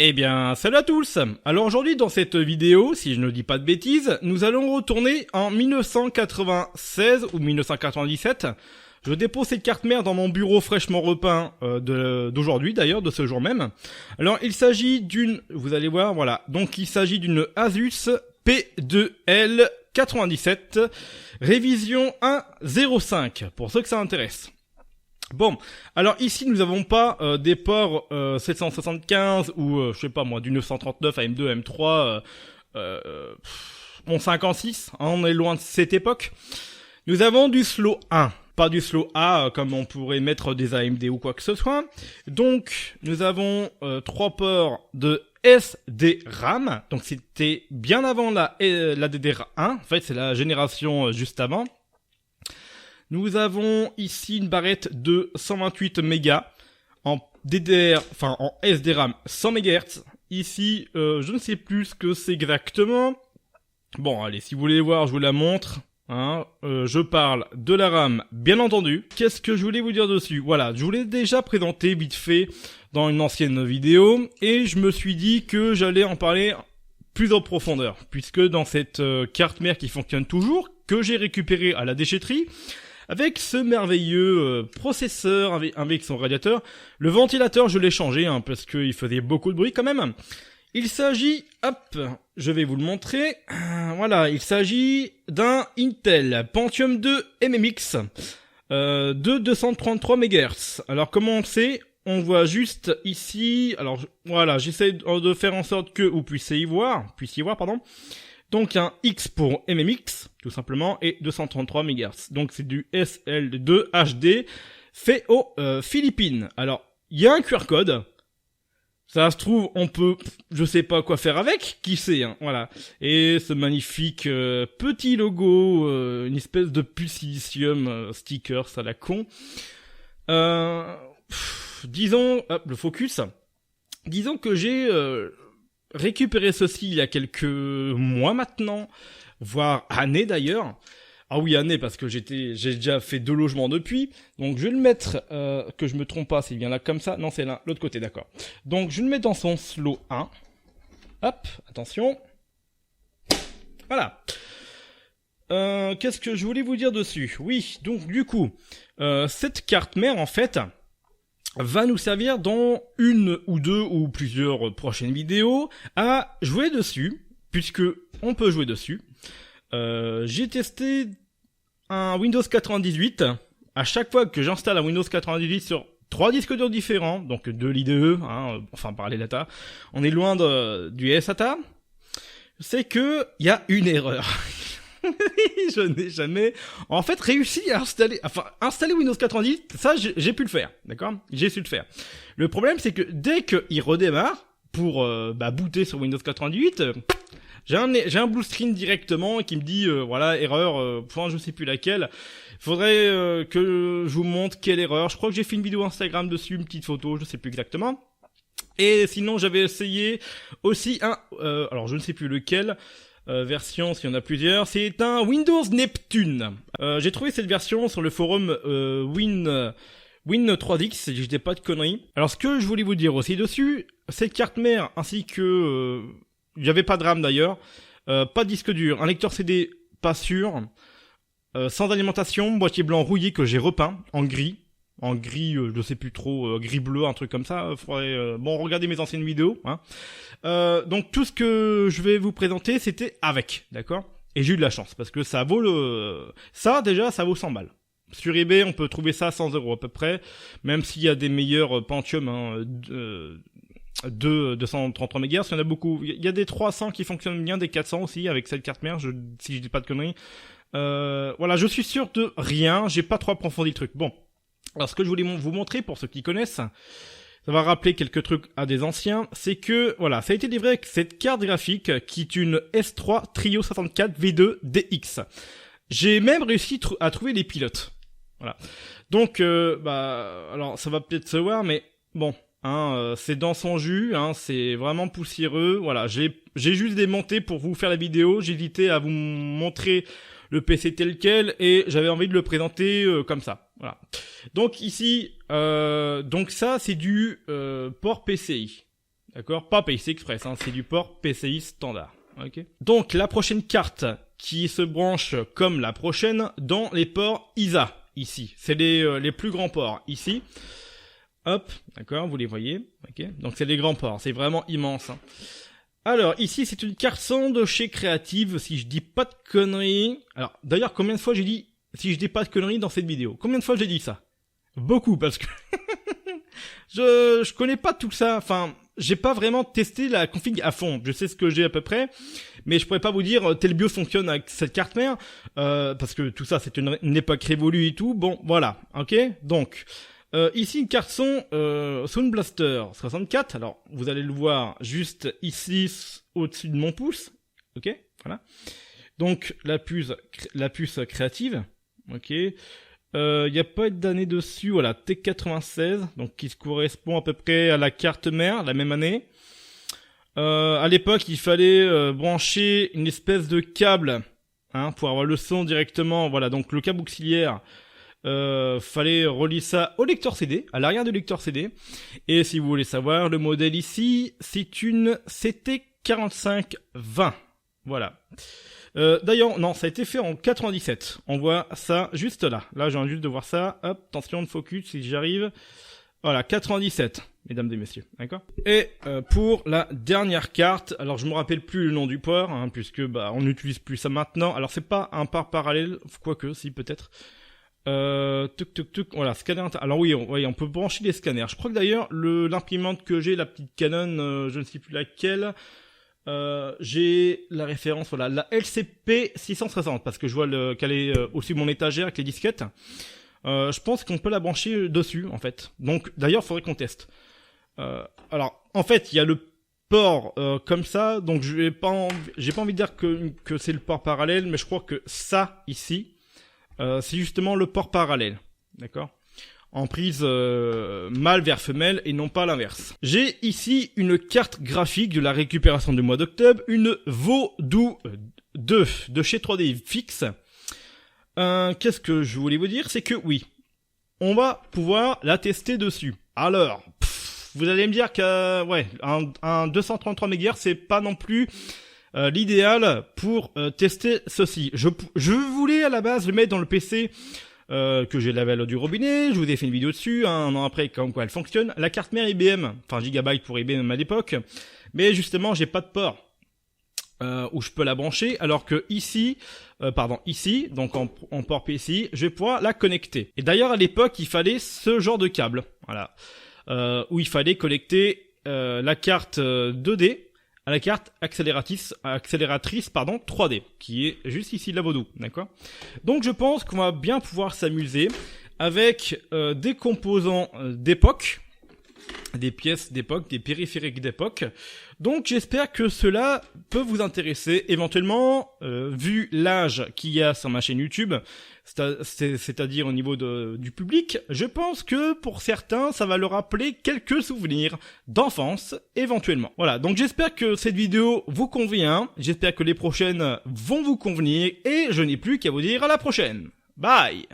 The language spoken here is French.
Eh bien, salut à tous. Alors aujourd'hui, dans cette vidéo, si je ne dis pas de bêtises, nous allons retourner en 1996 ou 1997. Je dépose cette carte mère dans mon bureau fraîchement repeint d'aujourd'hui, d'ailleurs, de ce jour même. Alors, il s'agit d'une, vous allez voir, voilà. Donc, il s'agit d'une Asus P2L 97, révision 1.05, pour ceux que ça intéresse. Bon, alors ici nous n'avons pas des ports 775 ou je sais pas moi du 939 à M2, M3, 56, hein, on est loin de cette époque. Nous avons du slow 1, pas du slow A comme on pourrait mettre des AMD ou quoi que ce soit. Donc nous avons 3 ports de SDRAM, donc c'était bien avant la DDR1, en fait c'est la génération juste avant. Nous avons ici une barrette de 128 mégas en DDR, enfin en SDRAM 100 MHz. Ici, je ne sais plus ce que c'est exactement. Bon, allez, si vous voulez voir, je vous la montre. Hein, je parle de la RAM, bien entendu. Qu'est-ce que je voulais vous dire dessus? Voilà, je vous l'ai déjà présenté vite fait dans une ancienne vidéo. Et je me suis dit que j'allais en parler plus en profondeur. Puisque dans cette carte mère qui fonctionne toujours, que j'ai récupérée à la déchetterie, avec ce merveilleux processeur, avec son radiateur. Le ventilateur, je l'ai changé, hein, parce qu'il faisait beaucoup de bruit quand même. Il s'agit, hop, je vais vous le montrer. Voilà, il s'agit d'un Intel Pentium 2 MMX de 233 MHz. Alors comment on sait? On voit juste ici, alors voilà, j'essaie de faire en sorte que vous puissiez y voir, pardon. Donc un X pour MMX, tout simplement, et 233 MHz. Donc c'est du SL2 HD fait aux Philippines. Alors, il y a un QR code. Ça se trouve, on peut, je sais pas quoi faire avec, qui sait, hein, voilà. Et ce magnifique petit logo, une espèce de puce silicium stickers à la con. Disons, hop, le focus. Disons que j'ai récupéré ceci il y a quelques mois maintenant, voire années d'ailleurs. Ah oui, années, parce que j'ai déjà fait 2 logements depuis. Donc je vais le mettre, que je me trompe pas, c'est bien là comme ça. Non, c'est là, l'autre côté, d'accord. Donc je vais le mettre dans son slow 1. Hop, attention. Voilà. Qu'est-ce que je voulais vous dire dessus? Oui, donc du coup, cette carte mère en fait va nous servir dans une ou 2 ou plusieurs prochaines vidéos à jouer dessus, puisque on peut jouer dessus. J'ai testé un Windows 98. À chaque fois que j'installe un Windows 98 sur 3 disques durs différents, donc de l'IDE, hein, enfin par les data, on est loin du SATA, c'est que il y a une erreur. Je n'ai jamais, en fait, réussi à installer Windows 98, ça, j'ai pu le faire, d'accord? J'ai su le faire. Le problème, c'est que dès qu'il redémarre, pour, booter sur Windows 98, j'ai un blue screen directement qui me dit, voilà, erreur, je sais plus laquelle. Faudrait, que je vous montre quelle erreur. Je crois que j'ai fait une vidéo Instagram dessus, une petite photo, je sais plus exactement. Et sinon, j'avais essayé aussi alors je ne sais plus lequel, version, s'il y en a plusieurs, c'est un Windows Neptune. J'ai trouvé cette version sur le forum Win3X, si je dis pas de conneries. Alors ce que je voulais vous dire aussi dessus, cette carte mère ainsi que il y avait pas de RAM d'ailleurs, pas de disque dur, un lecteur CD pas sûr, sans alimentation, boîtier blanc rouillé que j'ai repeint en gris, je sais plus trop, gris bleu, un truc comme ça. Faudrait, regardez mes anciennes vidéos, hein. Donc tout ce que je vais vous présenter, c'était avec, d'accord. Et j'ai eu de la chance parce que ça vaut ça vaut 100 balles. Sur eBay, on peut trouver ça à 100 € à peu près, même s'il y a des meilleurs Pentium, hein, de 233 MHz, il y en a beaucoup. Il y a des 300 qui fonctionnent bien, des 400 aussi avec cette carte mère, si je dis pas de conneries. Voilà, je suis sûr de rien, j'ai pas trop approfondi le truc. Bon. Alors ce que je voulais vous montrer pour ceux qui connaissent, ça va rappeler quelques trucs à des anciens, c'est que voilà, ça a été livré avec cette carte graphique qui est une S3 Trio 64 V2 DX. J'ai même réussi à trouver les pilotes. Voilà. Donc alors ça va peut-être se voir, mais bon, hein, c'est dans son jus, hein, c'est vraiment poussiéreux. Voilà, j'ai juste démonté pour vous faire la vidéo, j'hésitais à vous montrer le PC tel quel et j'avais envie de le présenter comme ça. Voilà. Donc ici, donc ça c'est du port PCI. D'accord? Pas PCI Express, hein, c'est du port PCI standard. Ok. Donc la prochaine carte qui se branche comme la prochaine dans les ports ISA, ici. C'est les plus grands ports, ici. Hop, d'accord, vous les voyez. Ok. Donc c'est les grands ports, c'est vraiment immense. Hein. Alors ici c'est une carte son de chez Creative, si je dis pas de conneries. Alors d'ailleurs combien de fois j'ai dit si je dis pas de conneries dans cette vidéo? Combien de fois j'ai dit ça? Beaucoup, parce que je connais pas tout ça. Enfin, j'ai pas vraiment testé la config à fond. Je sais ce que j'ai à peu près, mais je pourrais pas vous dire tel BIOS fonctionne avec cette carte mère, parce que tout ça c'est une époque révolue et tout. Bon, voilà, ok. Donc ici une carte son Sound Blaster 64. Alors vous allez le voir juste ici au-dessus de mon pouce, ok. Voilà. Donc la puce créative, ok. Y a pas d'année dessus, voilà, T96, donc qui se correspond à peu près à la carte mère, la même année. À l'époque, il fallait brancher une espèce de câble, hein, pour avoir le son directement, voilà, donc le câble auxiliaire, fallait relier ça au lecteur CD, à l'arrière du lecteur CD. Et si vous voulez savoir, le modèle ici, c'est une CT4520, voilà. D'ailleurs, non, ça a été fait en 97. On voit ça juste là. Là, j'ai juste de voir ça. Hop, attention de focus si j'arrive. Voilà, 97, mesdames et messieurs. D'accord. Et pour la dernière carte, alors je me rappelle plus le nom du port, hein, puisque bah on n'utilise plus ça maintenant. Alors c'est pas un port parallèle, quoique si peut-être. Voilà, scanner. Alors oui, on peut brancher des scanners. Je crois que d'ailleurs l'imprimante que j'ai, la petite Canon, je ne sais plus laquelle. J'ai la référence, voilà, la LCP 660, parce que je vois qu'elle est au-dessus de mon étagère avec les disquettes. Je pense qu'on peut la brancher dessus, en fait. Donc, d'ailleurs, il faudrait qu'on teste. Alors, en fait, il y a le port comme ça, donc j'ai pas envie de dire que c'est le port parallèle, mais je crois que ça, ici, c'est justement le port parallèle. D'accord ? En prise mâle vers femelle et non pas l'inverse. J'ai ici une carte graphique de la récupération du mois d'octobre, une Vaudou 2 de chez 3D Fix. Qu'est-ce que je voulais vous dire? C'est que oui, on va pouvoir la tester dessus. Alors, vous allez me dire que ouais, un 233 MHz c'est pas non plus l'idéal pour tester ceci. Je voulais à la base le mettre dans le PC que j'ai lavé à l'eau du robinet, je vous ai fait une vidéo dessus, un an après, comme quoi elle fonctionne. La carte mère IBM, enfin Gigabyte pour IBM à l'époque, mais justement j'ai pas de port où je peux la brancher, alors que ici, donc en port PCI, je vais pouvoir la connecter. Et d'ailleurs à l'époque il fallait ce genre de câble, voilà, où il fallait connecter la carte 2D à la carte accélératrice 3D, qui est juste ici la Vaudou, d'accord. Donc je pense qu'on va bien pouvoir s'amuser avec des composants d'époque, des pièces d'époque, des périphériques d'époque. Donc j'espère que cela peut vous intéresser, éventuellement, vu l'âge qu'il y a sur ma chaîne YouTube, c'est-à-dire au niveau du public, je pense que pour certains, ça va leur rappeler quelques souvenirs d'enfance, éventuellement. Voilà, donc j'espère que cette vidéo vous convient, j'espère que les prochaines vont vous convenir, et je n'ai plus qu'à vous dire à la prochaine. Bye!